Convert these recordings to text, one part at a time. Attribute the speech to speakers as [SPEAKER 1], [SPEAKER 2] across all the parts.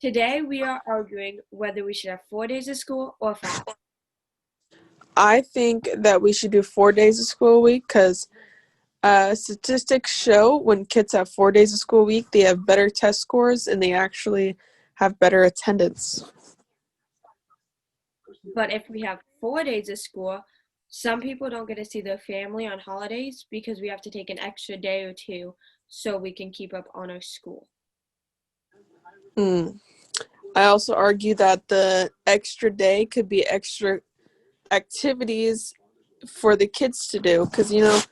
[SPEAKER 1] Today we are arguing whether we should have 4 days of school or 5.
[SPEAKER 2] I think that we should do 4 days of school a week because statistics show when kids have 4 days of school a week, they have better test scores and they actually have better attendance.
[SPEAKER 1] But if we have 4 days of school, some people don't get to see their family on holidays because we have to take an extra day or two so we can keep up on our school.
[SPEAKER 2] I also argue that the extra day could be extra activities for the kids to do because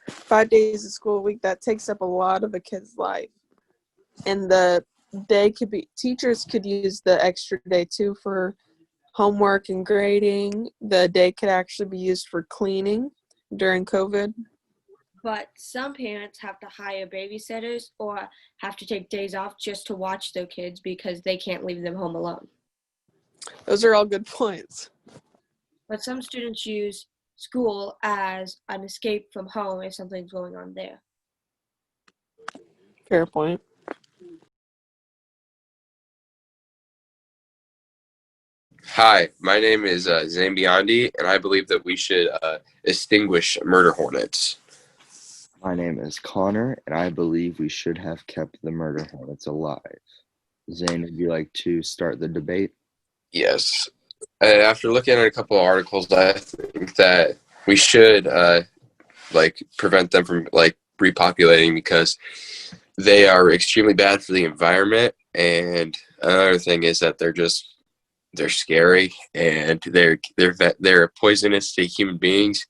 [SPEAKER 2] 5 days of school a week, that takes up a lot of a kid's life, and the day could be, teachers could use the extra day too for homework and grading. The day could actually be used for cleaning during COVID.
[SPEAKER 1] But some parents have to hire babysitters or have to take days off just to watch their kids because they can't leave them home alone.
[SPEAKER 2] Those are all good points.
[SPEAKER 1] But some students use school as an escape from home if something's going on there.
[SPEAKER 2] Fair point.
[SPEAKER 3] Hi, my name is Zane Biondi, and I believe that we should extinguish murder hornets.
[SPEAKER 4] My name is Connor, and I believe we should have kept the murder hornets alive. Zane, would you like to start the debate?
[SPEAKER 3] Yes. After looking at a couple of articles, I think that we should prevent them from repopulating because they are extremely bad for the environment. And another thing is that they're scary and they're poisonous to human beings,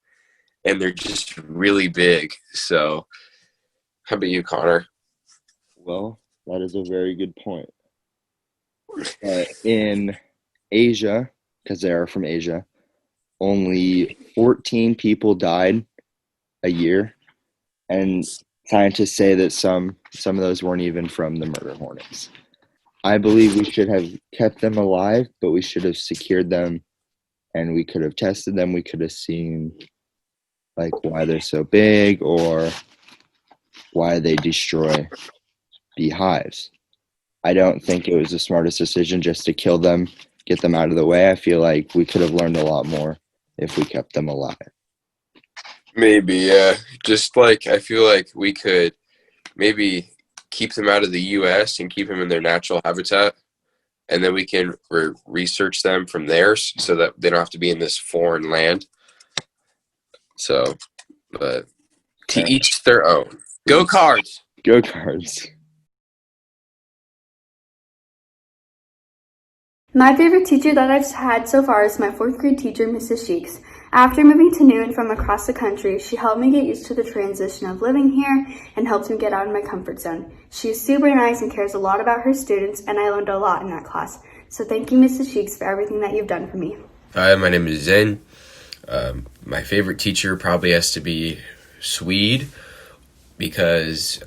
[SPEAKER 3] and they're just really big. So, how about you, Connor?
[SPEAKER 4] Well, that is a very good point. In Asia, because they are from Asia, only 14 people died a year, and scientists say that some of those weren't even from the murder hornets. I believe we should have kept them alive, but we should have secured them, and we could have tested them. We could have seen why they're so big or why they destroy beehives. I don't think it was the smartest decision just to kill them, get them out of the way. I feel like we could have learned a lot more if we kept them alive.
[SPEAKER 3] Maybe, yeah. I feel like we could maybe keep them out of the U.S. and keep them in their natural habitat, and then we can research them from theirs so that they don't have to be in this foreign land. So, but to each their own. Go Cards!
[SPEAKER 4] Go Cards!
[SPEAKER 5] My favorite teacher that I've had so far is my 4th grade teacher, Mrs. Sheeks. After moving to Newton from across the country, she helped me get used to the transition of living here and helped me get out of my comfort zone. She is super nice and cares a lot about her students, and I learned a lot in that class. So thank you, Mrs. Sheeks, for everything that you've done for me.
[SPEAKER 6] Hi, my name is Zen. My favorite teacher probably has to be Swede because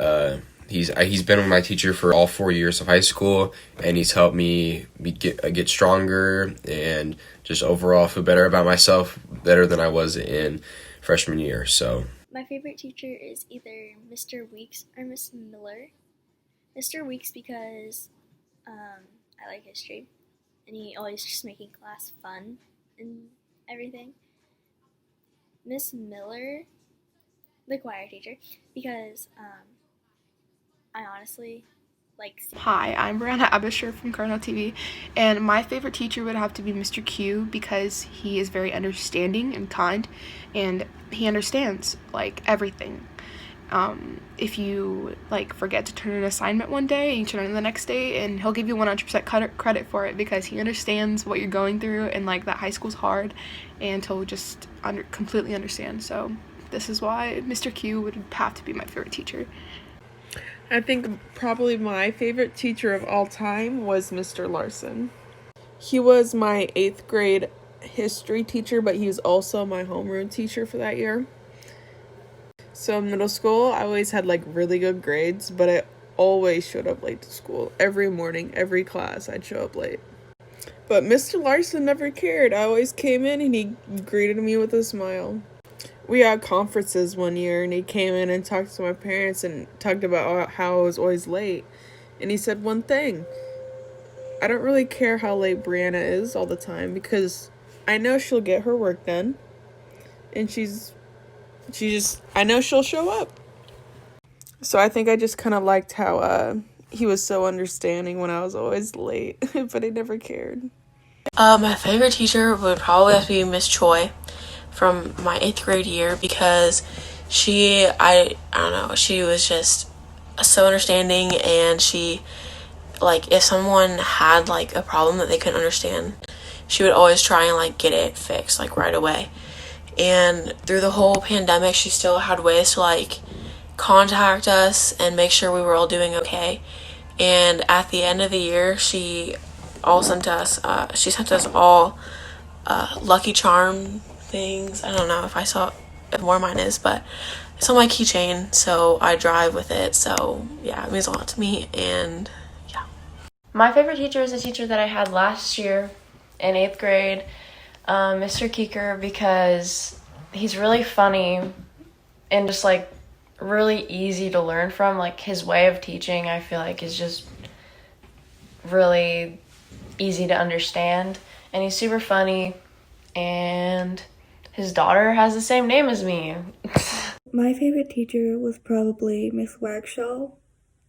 [SPEAKER 6] he's been my teacher for all 4 years of high school, and he's helped me get stronger and just overall feel better about myself, better than I was in freshman year. So
[SPEAKER 7] my favorite teacher is either Mr. Weeks or Miss Miller. Mr. Weeks because I like history, and he always just making class fun and everything. Miss Miller, the choir teacher, because I honestly like.
[SPEAKER 8] Hi, I'm Brianna Abisher from Cardinal TV, and my favorite teacher would have to be Mr. Q because he is very understanding and kind, and he understands everything. If you forget to turn an assignment one day and you turn it in the next day, and he'll give you 100% credit for it because he understands what you're going through, and that high school's hard, and he'll just completely understand. So this is why Mr. Q would have to be my favorite teacher.
[SPEAKER 2] I think probably my favorite teacher of all time was Mr. Larson. He was my 8th grade history teacher, but he was also my homeroom teacher for that year. So in middle school, I always had really good grades, but I always showed up late to school. Every morning, every class, I'd show up late. But Mr. Larson never cared. I always came in and he greeted me with a smile. We had conferences one year, and he came in and talked to my parents and talked about how I was always late. And he said one thing. I don't really care how late Brianna is all the time because I know she'll get her work done, and I know she'll show up. So I think I just kind of liked how he was so understanding when I was always late, but he never cared.
[SPEAKER 9] My favorite teacher would probably have to be Miss Choi from my 8th grade year because I don't know, she was just so understanding, and she, like, if someone had, like, a problem that they couldn't understand, she would always try and, like, get it fixed, like, right away. And through the whole pandemic, she still had ways to, like, contact us and make sure we were all doing okay. And at the end of the year, she sent us all Lucky Charm things. I don't know if more mine is, but it's on my keychain, so I drive with it. So yeah, it means a lot to me, and yeah.
[SPEAKER 10] My favorite teacher is a teacher that I had last year in 8th grade, Mr. Keeker, because he's really funny and just like really easy to learn from. Like, his way of teaching, I feel like, is just really easy to understand, and he's super funny, and his daughter has the same name as me.
[SPEAKER 5] My favorite teacher was probably Miss Wagshaw.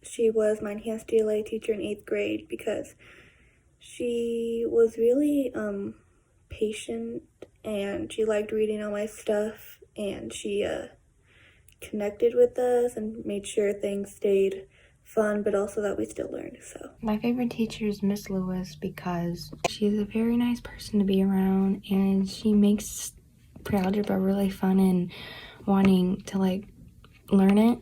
[SPEAKER 5] She was my enhanced DLA teacher in 8th grade because she was really patient, and she liked reading all my stuff, and she connected with us and made sure things stayed fun, but also that we still learned. So
[SPEAKER 11] my favorite teacher is Miss Lewis because she's a very nice person to be around, and she makes pre-algebra really fun and wanting to like learn it.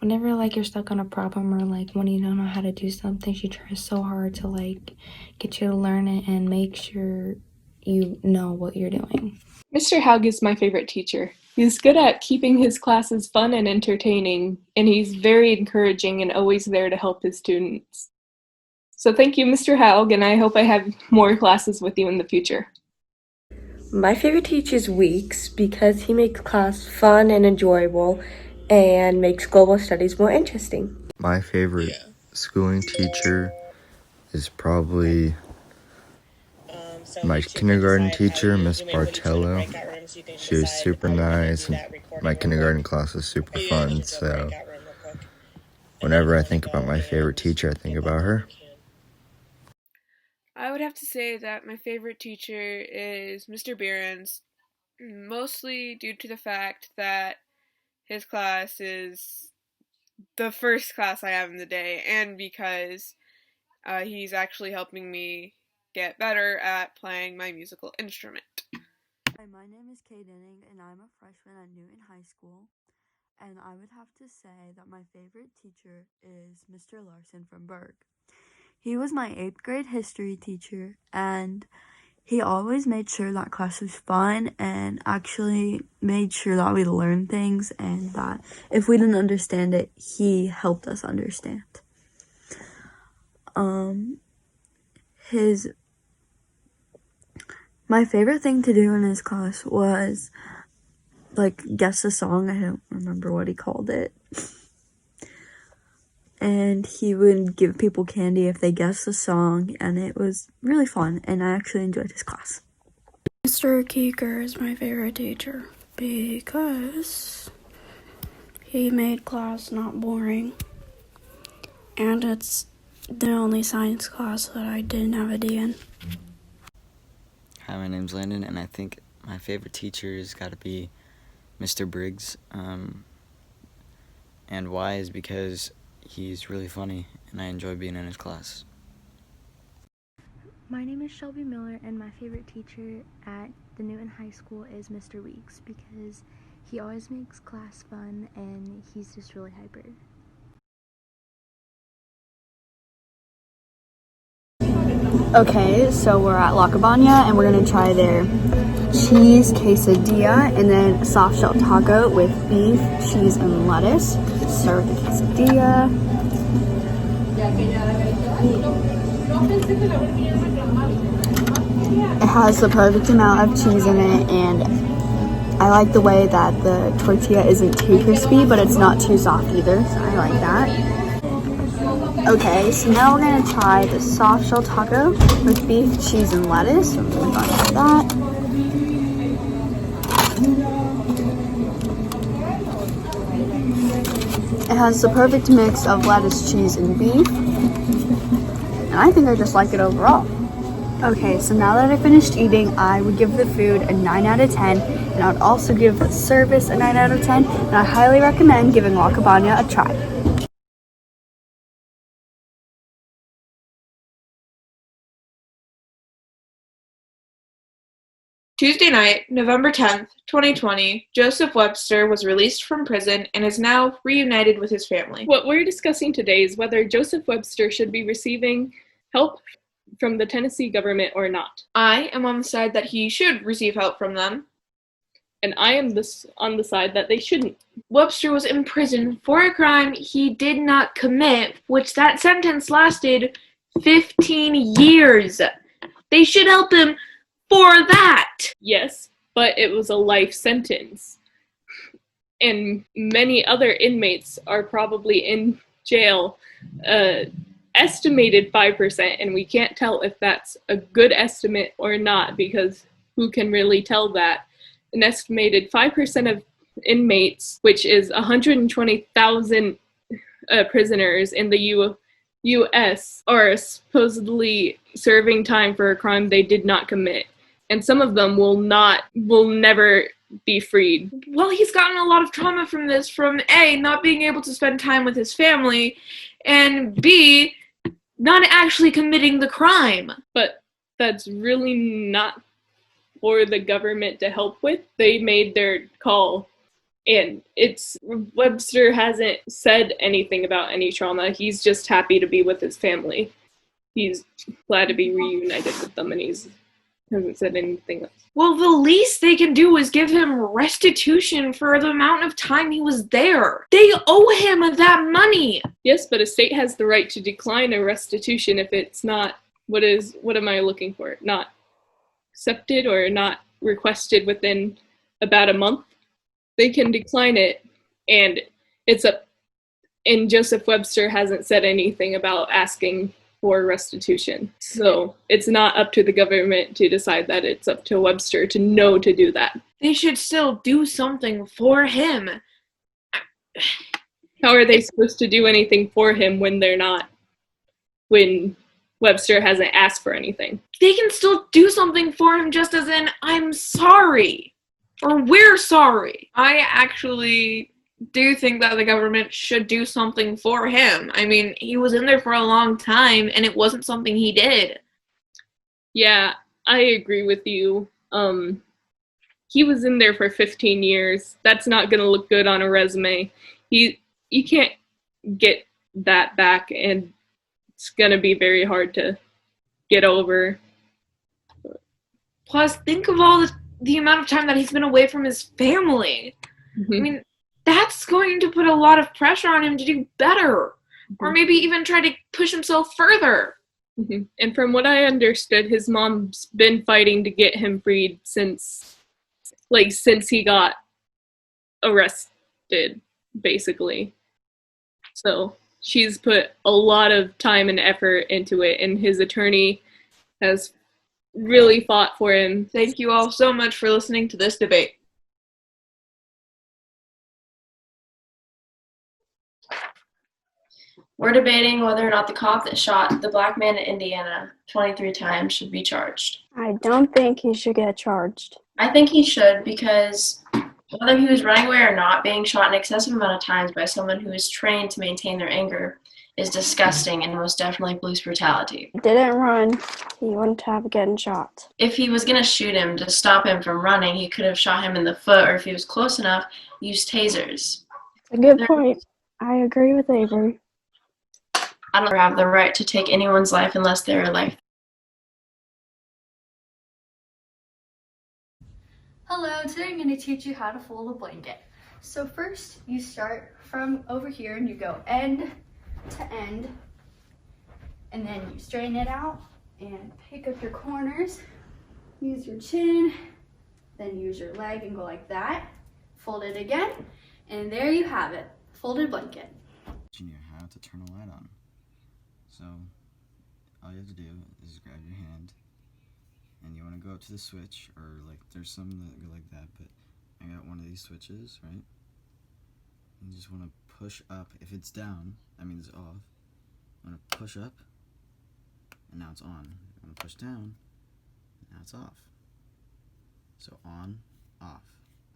[SPEAKER 11] Whenever like you're stuck on a problem or like when you don't know how to do something, she tries so hard to like get you to learn it and make sure you know what you're doing.
[SPEAKER 12] Mr. Haug is my favorite teacher. He's good at keeping his classes fun and entertaining, and he's very encouraging and always there to help his students. So thank you, Mr. Haug, and I hope I have more classes with you in the future.
[SPEAKER 1] My favorite teacher is Weeks because he makes class fun and enjoyable and makes global studies more interesting.
[SPEAKER 4] My favorite schooling teacher is probably my kindergarten teacher, Miss Bartello. She was super nice, and my kindergarten class was super fun, so whenever I think about my favorite teacher, I think about her.
[SPEAKER 2] I would have to say that my favorite teacher is Mr. Behrens, mostly due to the fact that his class is the first class I have in the day, and because he's actually helping me get better at playing my musical instrument.
[SPEAKER 13] Hi, my name is Kay Denning, and I'm a freshman at Newton High School, and I would have to say that my favorite teacher is Mr. Larson from Berg. He was my 8th grade history teacher, and he always made sure that class was fun and actually made sure that we learned things, and that if we didn't understand it, he helped us understand. My favorite thing to do in his class was, like, guess a song. I don't remember what he called it. And he would give people candy if they guessed the song, and it was really fun, and I actually enjoyed his class.
[SPEAKER 14] Mr. Keeker is my favorite teacher because he made class not boring, and it's the only science class that I didn't have a D in.
[SPEAKER 15] Hi, my name's Landon, and I think my favorite teacher has got to be Mr. Briggs. And why is because he's really funny, and I enjoy being in his class.
[SPEAKER 16] My name is Shelby Miller, and my favorite teacher at the Newton High School is Mr. Weeks because he always makes class fun, and he's just really hyper.
[SPEAKER 5] Okay, so we're at La Cabana, and we're gonna try their cheese quesadilla and then soft shell taco with beef, cheese, and lettuce. Start with the quesadilla. It has the perfect amount of cheese in it, and I like the way that the tortilla isn't too crispy, but it's not too soft either, so I like that. Okay, so now we're gonna try the soft shell taco with beef, cheese, and lettuce. So I'm gonna go ahead and that. It has the perfect mix of lettuce, cheese, and beef. And I think I just like it overall. Okay, so now that I finished eating, I would give the food a 9 out of 10, and I would also give the service a 9 out of 10, and I highly recommend giving La Cabana a try.
[SPEAKER 2] Tuesday night, November 10th, 2020, Joseph Webster was released from prison and is now reunited with his family.
[SPEAKER 12] What we're discussing today is whether Joseph Webster should be receiving help from the Tennessee government or not.
[SPEAKER 2] I am on the side that he should receive help from them.
[SPEAKER 12] And I am on the side that they shouldn't.
[SPEAKER 2] Webster was in prison for a crime he did not commit, which that sentence lasted 15 years. They should help him for that.
[SPEAKER 12] Yes, but it was a life sentence. And many other inmates are probably in jail, estimated 5%, and we can't tell if that's a good estimate or not, because who can really tell that? An estimated 5% of inmates, which is 120,000 prisoners in the U.S., are supposedly serving time for a crime they did not commit. And some of them will never be freed.
[SPEAKER 2] Well, he's gotten a lot of trauma from this, from A, not being able to spend time with his family, and B, not actually committing the crime.
[SPEAKER 12] But that's really not for the government to help with. They made their call, and Webster hasn't said anything about any trauma. He's just happy to be with his family. He's glad to be reunited with them, and he's hasn't said anything else.
[SPEAKER 2] Well, the least they can do is give him restitution for the amount of time he was there. They owe him that money.
[SPEAKER 12] Yes, but a state has the right to decline a restitution if it's not, what am I looking for? Not accepted or not requested within about a month. They can decline it, and and Joseph Webster hasn't said anything about asking for restitution. So it's not up to the government to decide that. It's up to Webster to know to do that.
[SPEAKER 2] They should still do something for him.
[SPEAKER 12] How are they supposed to do anything for him when Webster hasn't asked for anything?
[SPEAKER 2] They can still do something for him, just as in, I'm sorry. Or we're sorry. I actually do think that the government should do something for him. I mean, he was in there for a long time, and it wasn't something he did.
[SPEAKER 12] Yeah, I agree with you. He was in there for 15 years. That's not going to look good on a resume. You can't get that back, and it's going to be very hard to get over.
[SPEAKER 2] Plus, think of all the amount of time that he's been away from his family. Mm-hmm. I mean, that's going to put a lot of pressure on him to do better. Mm-hmm. Or maybe even try to push himself further.
[SPEAKER 12] Mm-hmm. And from what I understood, his mom's been fighting to get him freed since he got arrested, basically. So she's put a lot of time and effort into it, and his attorney has really fought for him.
[SPEAKER 2] Thank you all so much for listening to this debate.
[SPEAKER 9] We're debating whether or not the cop that shot the black man in Indiana 23 times should be charged.
[SPEAKER 14] I don't think he should get charged.
[SPEAKER 9] I think he should, because whether he was running away or not, being shot an excessive amount of times by someone who is trained to maintain their anger is disgusting and most definitely police brutality.
[SPEAKER 14] Didn't run, he wouldn't have gotten shot.
[SPEAKER 9] If he was going to shoot him to stop him from running, he could have shot him in the foot, or if he was close enough, use tasers.
[SPEAKER 14] A good point. I agree with Avery.
[SPEAKER 9] I don't have the right to take anyone's life unless they're alive.
[SPEAKER 5] Hello, today I'm going to teach you how to fold a blanket. So first, you start from over here and you go end to end, and then you straighten it out and pick up your corners, use your chin, then use your leg and go like that, fold it again, and there you have it, folded blanket.
[SPEAKER 15] Junior, how to turn a light on. So all you have to do is grab your hand, and you want to go up to the switch, or like there's some that go like that, but I got one of these switches, right? You just want to push up. If it's down, that means it's off. You want to push up, and now it's on. You want to push down, and now it's off. So on, off,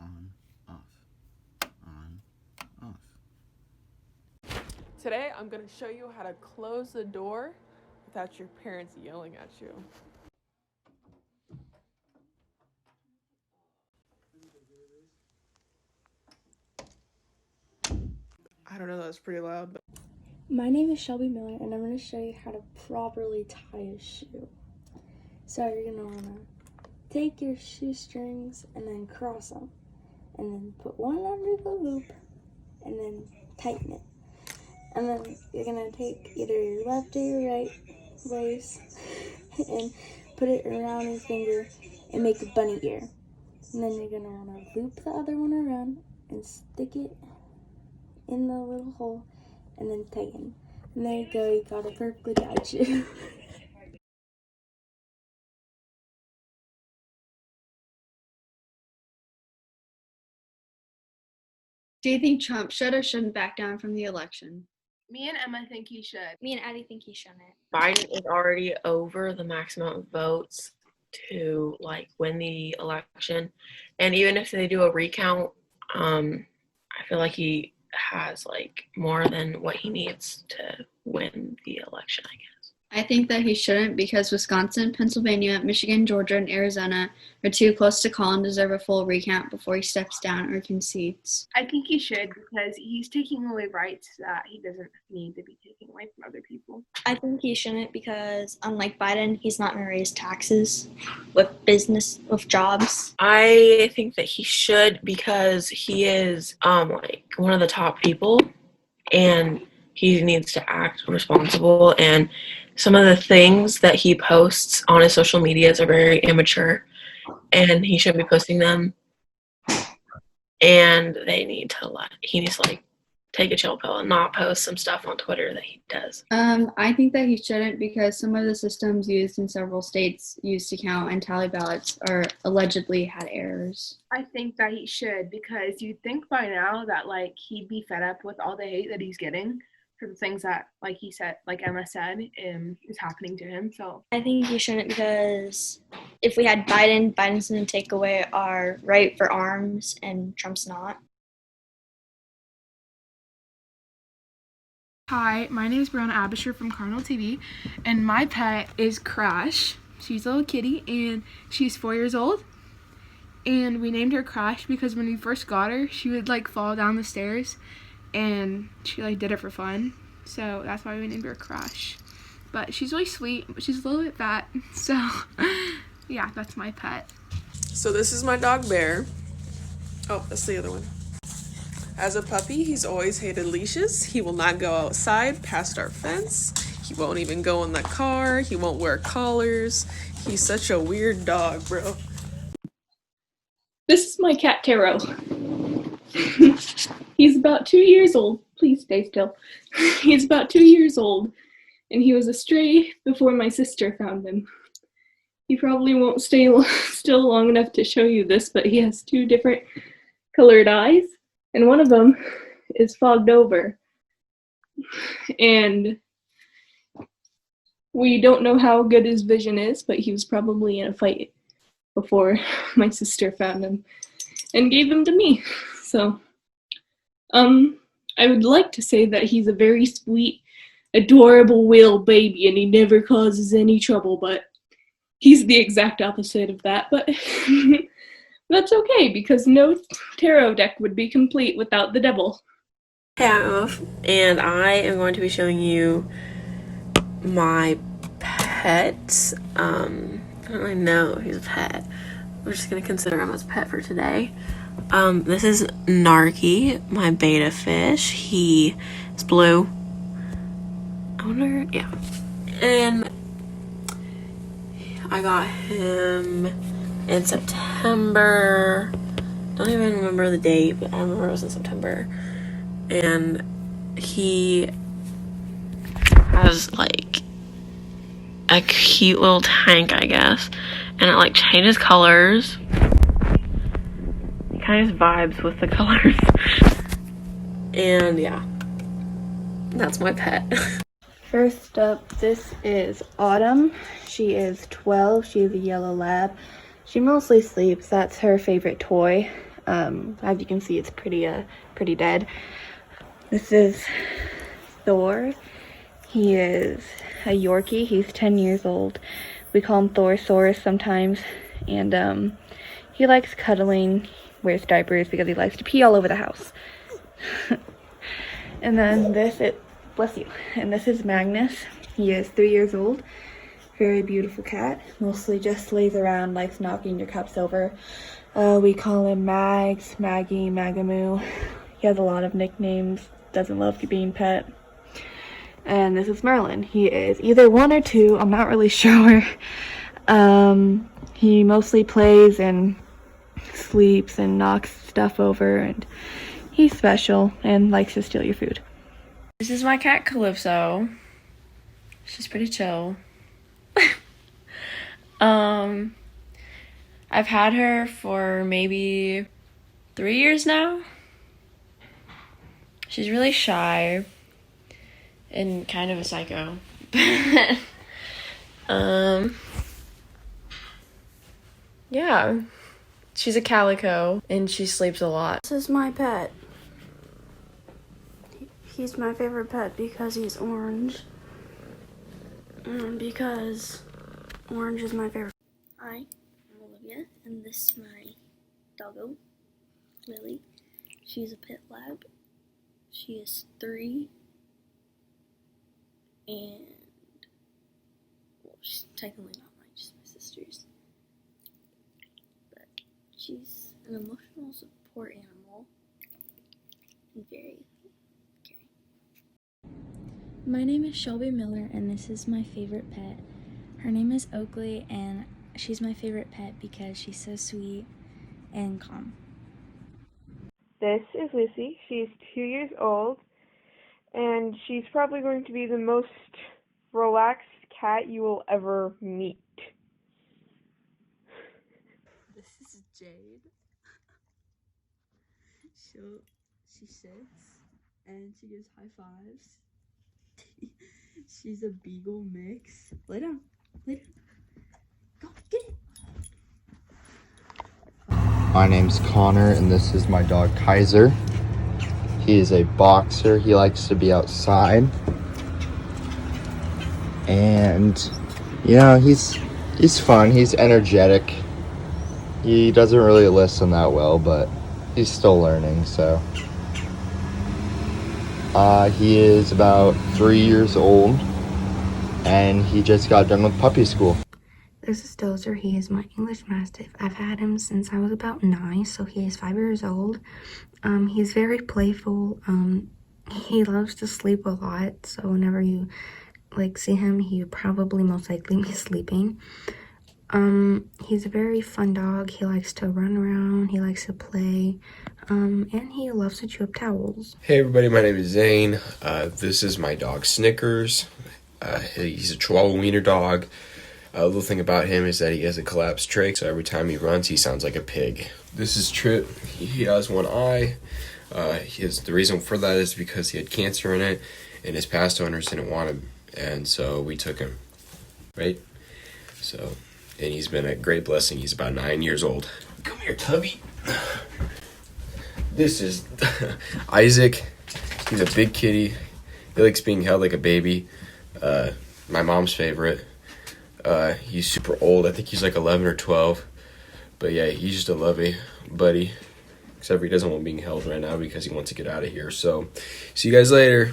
[SPEAKER 15] on, off, on, off.
[SPEAKER 2] Today I'm going to show you how to close the door without your parents yelling at you. I don't know, that was pretty loud. But
[SPEAKER 5] My name is Shelby Miller, and I'm going to show you how to properly tie a shoe. So you're going to want to take your shoestrings and then cross them, and then put one under the loop, and then tighten it. And then you're going to take either your left or your right lace and put it around your finger and make a bunny ear. And then you're going to want to loop the other one around and stick it in the little hole and then tighten. And there you go, you got a perfectly tied shoe.
[SPEAKER 17] Do you think Trump should or shouldn't back down from the election?
[SPEAKER 8] Me and Emma think he should.
[SPEAKER 7] Me and Addie think he shouldn't.
[SPEAKER 9] Biden is already over the maximum of votes to like win the election, and even if they do a recount, I feel like he has like more than what he needs to win the election, I guess.
[SPEAKER 17] I think that he shouldn't because Wisconsin, Pennsylvania, Michigan, Georgia, and Arizona are too close to call and deserve a full recount before he steps down or concedes.
[SPEAKER 8] I think he should because he's taking away rights that he doesn't need to be taking away from other people.
[SPEAKER 7] I think he shouldn't because, unlike Biden, he's not going to raise taxes with jobs.
[SPEAKER 9] I think that he should because he is like one of the top people, and he needs to act responsible, and some of the things that he posts on his social medias are very immature, and he shouldn't be posting them. And he needs to like take a chill pill and not post some stuff on Twitter that he does.
[SPEAKER 17] I think that he shouldn't because some of the systems used in several states used to count and tally ballots are allegedly had errors.
[SPEAKER 8] I think that he should because you'd think by now that like he'd be fed up with all the hate that he's getting for the things that, like he said, like Emma said, is happening to him. So
[SPEAKER 7] I think he shouldn't because if we had Biden's going to take away our right for arms and Trump's not.
[SPEAKER 8] Hi, my name is Brianna Abisher from Cardinal TV, and my pet is Crash. She's a little kitty, and she's 4 years old. And we named her Crash because when we first got her, she would like fall down the stairs, and she like did it for fun. So that's why we named her Crash. But she's really sweet, but she's a little bit fat. So yeah, that's my pet.
[SPEAKER 2] so this is my dog Bear. Oh, that's the other one. As a puppy, he's always hated leashes. He will not go outside past our fence. He won't even go in the car. He won't wear collars. He's such a weird dog, bro.
[SPEAKER 12] This is my cat Taro. He's about 2 years old. Please stay still. He's about 2 years old, and he was a stray before my sister found him. He probably won't stay still long enough to show you this, but he has 2 different colored eyes, and one of them is fogged over. And we don't know how good his vision is, but he was probably in a fight before my sister found him and gave him to me. So, I would like to say that he's a very sweet, adorable whale baby and he never causes any trouble, but he's the exact opposite of that. But that's okay because no tarot deck would be complete without the devil.
[SPEAKER 9] Hey, I'm Oaf, and I am going to be showing you my pet. I don't really know if he's a pet. We're just going to consider him as a pet for today. This is Narky, my beta fish. He is blue. I wonder, yeah. And I got him in September. Don't even remember the date, but I remember it was in September. And he has like a cute little tank, I guess, and it like changes colors. It kind of vibes with the colors. And yeah, that's my pet.
[SPEAKER 11] First up, this is Autumn. She is 12. She is a yellow lab. She mostly sleeps. That's her favorite toy. As you can see, it's pretty dead. This is Thor. He is a Yorkie. He's 10 years old. We call him Thorsaurus sometimes. And he likes cuddling, wears diapers because he likes to pee all over the house. And then bless you. And this is Magnus. He is 3 years old. Very beautiful cat. Mostly just lays around, likes knocking your cups over. We call him Mags, Maggie, Magamoo. He has a lot of nicknames. Doesn't love being pet. And this is Merlin. He is either 1 or 2. I'm not really sure. He mostly plays and sleeps and knocks stuff over, and he's special and likes to steal your food.
[SPEAKER 10] This is my cat Calypso. She's pretty chill. I've had her for maybe 3 years now. She's really shy and kind of a psycho. Yeah. She's a calico and she sleeps a lot.
[SPEAKER 14] This is my pet. He's my favorite pet because he's orange. And because orange is my favorite.
[SPEAKER 7] Hi, I'm Olivia, and this is my doggo, Lily. She's a pit lab. She is 3, and well, she's technically not mine, just my sister's. But she's an emotional support animal and very caring.
[SPEAKER 16] My name is Shelby Miller, and this is my favorite pet. Her name is Oakley, and she's my favorite pet because she's so sweet and calm.
[SPEAKER 2] This is Lucy. She's 2 years old, and she's probably going to be the most relaxed cat you will ever meet.
[SPEAKER 13] This is Jade. She sits and she gives high fives. She's a beagle mix. Lay down. Lay down. Go, get it.
[SPEAKER 4] My name's Connor, and this is my dog Kaiser. He is a boxer. He likes to be outside. And, he's fun. He's energetic. He doesn't really listen that well, but he's still learning, so. He is about 3 years old, and he just got done with puppy school.
[SPEAKER 11] This is Dozer. He is my English Mastiff. I've had him since I was about 9, so he is 5 years old. He's very playful. He loves to sleep a lot, so whenever you see him, he probably most likely be sleeping. He's a very fun dog. He likes to run around, he likes to play, and he loves to chew up towels.
[SPEAKER 6] Hey everybody, my name is Zane. This is my dog Snickers. He's a Chihuahua wiener dog. A little thing about him is that he has a collapsed trach, so every time he runs, he sounds like a pig. This is Trip. He has one eye. The reason for that is because he had cancer in it, and his past owners didn't want him, and so we took him, right? So, and he's been a great blessing. He's about 9 years old. Come here, Tubby. This is Isaac. He's a big kitty. He likes being held like a baby. My mom's favorite. He's super old. I think he's like 11 or 12. But yeah, he's just a lovey buddy. Except for he doesn't want being held right now because he wants to get out of here. So, see you guys later.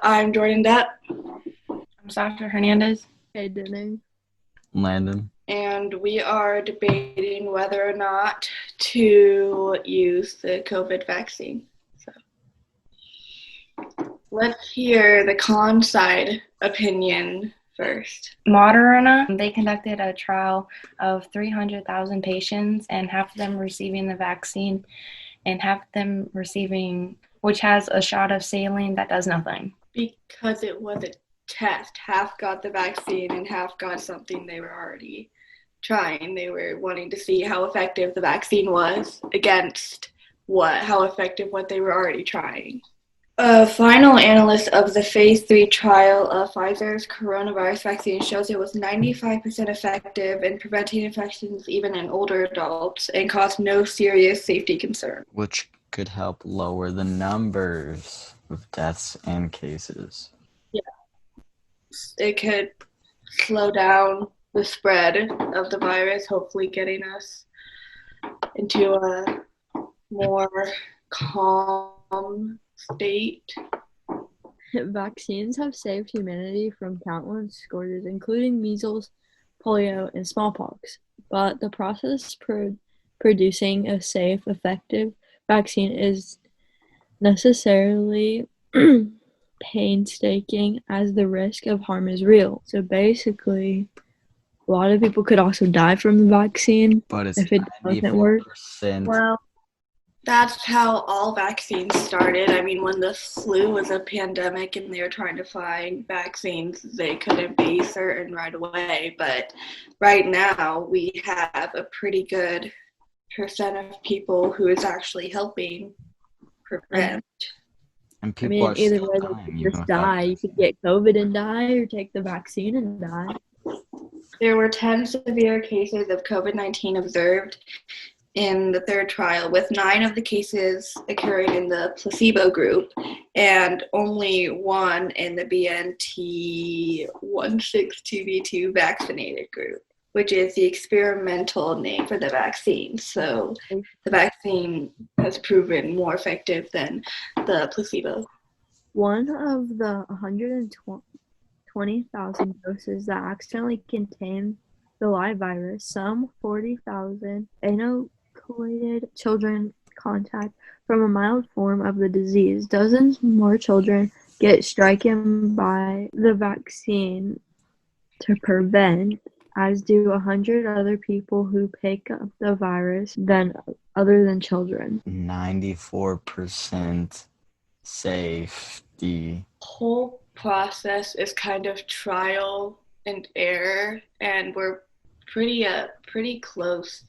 [SPEAKER 18] I'm Jordan Depp.
[SPEAKER 8] I'm Sasha Hernandez.
[SPEAKER 13] Hey, Denning.
[SPEAKER 15] Landon.
[SPEAKER 18] And we are debating whether or not to use the COVID vaccine. So let's hear the con side opinion first.
[SPEAKER 11] Moderna, they conducted a trial of 300,000 patients, and half of them receiving the vaccine and half of them receiving, which has a shot of saline that does nothing.
[SPEAKER 18] because it was a test. Half got the vaccine and half got something they were already trying. They were wanting to see how effective the vaccine was against how effective what they were already trying. A final analysis of the phase 3 trial of Pfizer's coronavirus vaccine shows it was 95% effective in preventing infections even in older adults and caused no serious safety concern.
[SPEAKER 15] Which could help lower the numbers of deaths and cases.
[SPEAKER 18] Yeah. It could slow down the spread of the virus, hopefully getting us into a more calm state.
[SPEAKER 19] Vaccines have saved humanity from countless scourges, including measles, polio, and smallpox. But the process producing a safe, effective vaccine is necessarily painstaking as the risk of harm is real. So basically, a lot of people could also die from the vaccine if it doesn't work.
[SPEAKER 18] Well, that's how all vaccines started. I mean, when the flu was a pandemic and they were trying to find vaccines, they couldn't be certain right away. But right now, we have a pretty good percent of people who is actually helping prevent.
[SPEAKER 15] And
[SPEAKER 19] I mean, either way, they could just die. You could get COVID and die, or take the vaccine and die.
[SPEAKER 18] There were 10 severe cases of COVID-19 observed in the third trial, with 9 of the cases occurring in the placebo group and only 1 in the BNT162b2 vaccinated group, which is the experimental name for the vaccine. So the vaccine has proven more effective than the placebo.
[SPEAKER 19] One of the 120,000 doses that accidentally contained the live virus, some 40,000 inoculated children contact from a mild form of the disease. Dozens more children get stricken by the vaccine to prevent, as do 100 other people who pick up the virus other than children.
[SPEAKER 15] 94% safety.
[SPEAKER 18] Whole process is kind of trial and error, and we're pretty close.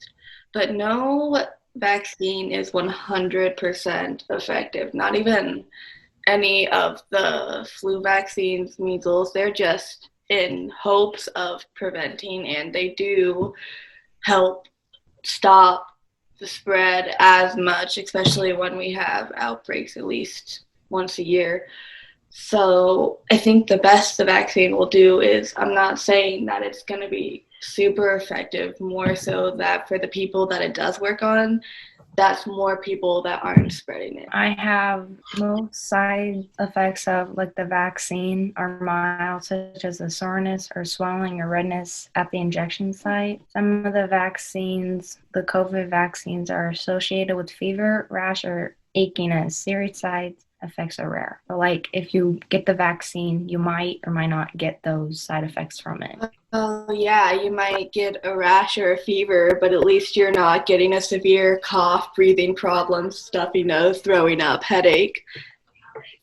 [SPEAKER 18] But no vaccine is 100% effective. Not even any of the flu vaccines, measles. They're just in hopes of preventing, and they do help stop the spread as much, especially when we have outbreaks at least once a year. So I think the best the vaccine will do is, I'm not saying that it's going to be super effective, more so that for the people that it does work on, that's more people that aren't spreading it.
[SPEAKER 11] I have most side effects of the vaccine are mild, such as the soreness or swelling or redness at the injection site. Some of the vaccines, the COVID vaccines, are associated with fever, rash, or achiness. Serious side effects are rare. But if you get the vaccine, you might or might not get those side effects from it.
[SPEAKER 18] Oh yeah, you might get a rash or a fever, but at least you're not getting a severe cough, breathing problems, stuffy nose, throwing up, headache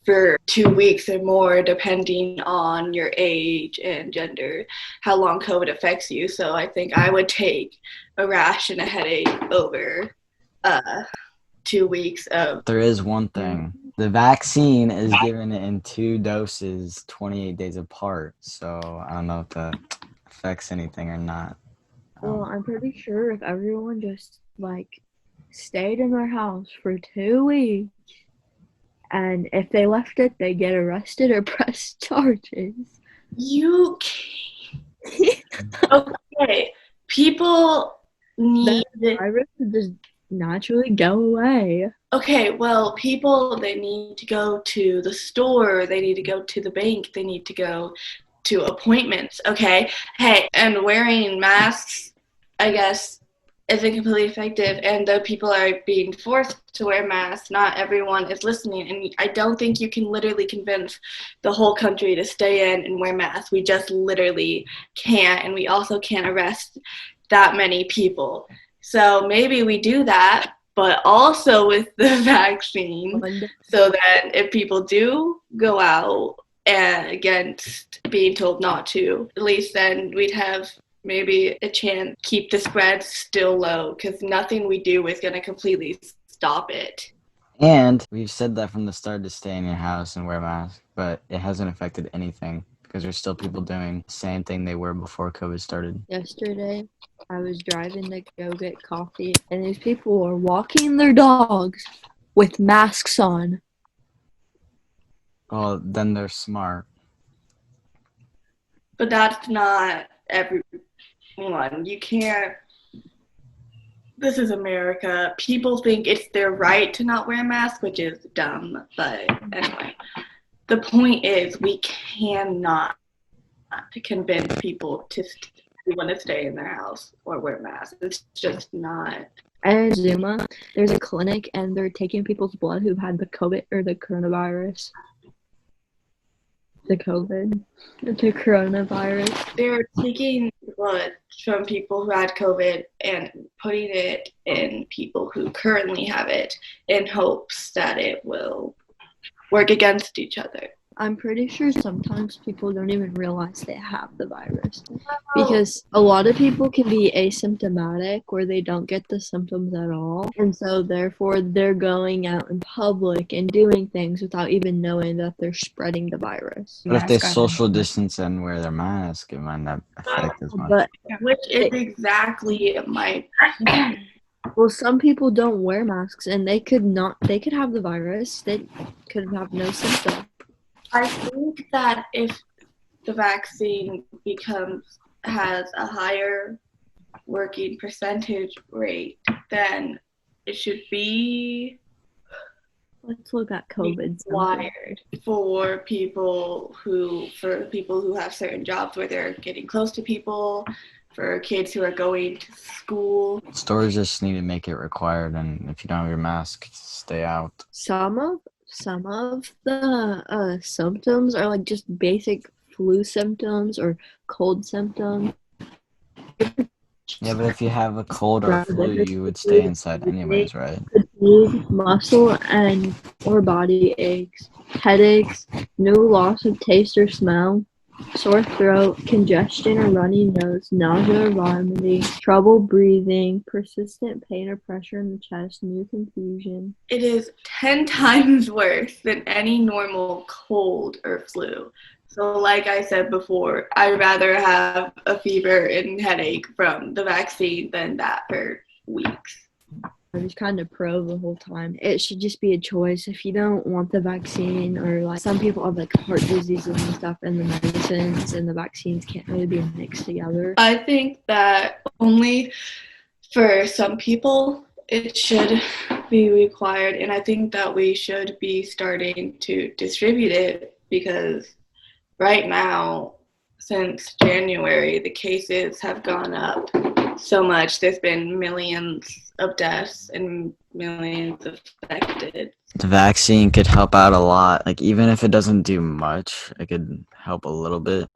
[SPEAKER 18] for 2 weeks or more, depending on your age and gender, how long COVID affects you. So I think I would take a rash and a headache over 2 weeks of...
[SPEAKER 15] There is one thing. The vaccine is given in 2 doses, 28 days apart. So I don't know if that affects anything or not.
[SPEAKER 19] Well, I'm pretty sure if everyone just stayed in their house for 2 weeks, and if they left it, they get arrested or press charges.
[SPEAKER 18] You okay. People need
[SPEAKER 19] the virus to just naturally go away.
[SPEAKER 18] Okay, well, people, they need to go to the store, they need to go to the bank, they need to go to appointments, okay? Hey, and wearing masks, I guess, isn't completely effective, and though people are being forced to wear masks, not everyone is listening, and I don't think you can literally convince the whole country to stay in and wear masks. We just literally can't, and we also can't arrest that many people. So maybe we do that, but also with the vaccine, so that if people do go out against being told not to. At least then we'd have maybe a chance to keep the spread still low, because nothing we do is going to completely stop it.
[SPEAKER 15] And we've said that from the start to stay in your house and wear masks, but it hasn't affected anything because there's still people doing the same thing they were before COVID started.
[SPEAKER 19] Yesterday, I was driving to go get coffee, and these people were walking their dogs with masks on.
[SPEAKER 15] Well, then they're smart.
[SPEAKER 18] But that's not everyone. You can't. This is America. People think it's their right to not wear a mask, which is dumb. But anyway, the point is we cannot convince people to want to stay in their house or wear masks. It's just not.
[SPEAKER 19] And Zuma, there's a clinic, and they're taking people's blood who've had the COVID or the coronavirus. The coronavirus.
[SPEAKER 18] They're taking blood from people who had COVID and putting it in people who currently have it in hopes that it will work against each other.
[SPEAKER 19] I'm pretty sure sometimes people don't even realize they have the virus, because a lot of people can be asymptomatic where they don't get the symptoms at all, and so therefore they're going out in public and doing things without even knowing that they're spreading the virus.
[SPEAKER 15] But if they social distance and wear their mask, it might not affect as much.
[SPEAKER 19] But
[SPEAKER 18] which is exactly my point.
[SPEAKER 19] Well, some people don't wear masks, and they could have the virus. They could have no symptoms.
[SPEAKER 18] I think that if the vaccine has a higher working percentage rate, then it should be
[SPEAKER 19] Let's look at COVID.
[SPEAKER 18] required for people who have certain jobs where they're getting close to people, for kids who are going to school.
[SPEAKER 15] Stores just need to make it required, and if you don't have your mask, stay out.
[SPEAKER 19] Some of the symptoms are like just basic flu symptoms or cold symptoms.
[SPEAKER 15] Yeah, but if you have a cold or a flu, you would stay inside anyways, right?
[SPEAKER 19] Fatigue, muscle and or body aches, headaches, no loss of taste or smell, sore throat, congestion or runny nose, nausea or vomiting, trouble breathing, persistent pain or pressure in the chest, new confusion.
[SPEAKER 18] It is 10 times worse than any normal cold or flu. So like I said before, I'd rather have a fever and headache from the vaccine than that for weeks.
[SPEAKER 19] I was kind of pro the whole time. It should just be a choice. If you don't want the vaccine, or like some people have like heart diseases and stuff, and the medicines and the vaccines can't really be mixed together.
[SPEAKER 18] I think that only for some people it should be required, and I think that we should be starting to distribute it, because right now, since January, the cases have gone up so much. There's been millions of deaths and millions affected.
[SPEAKER 15] The vaccine could help out a lot. Like, even if it doesn't do much, it could help a little bit.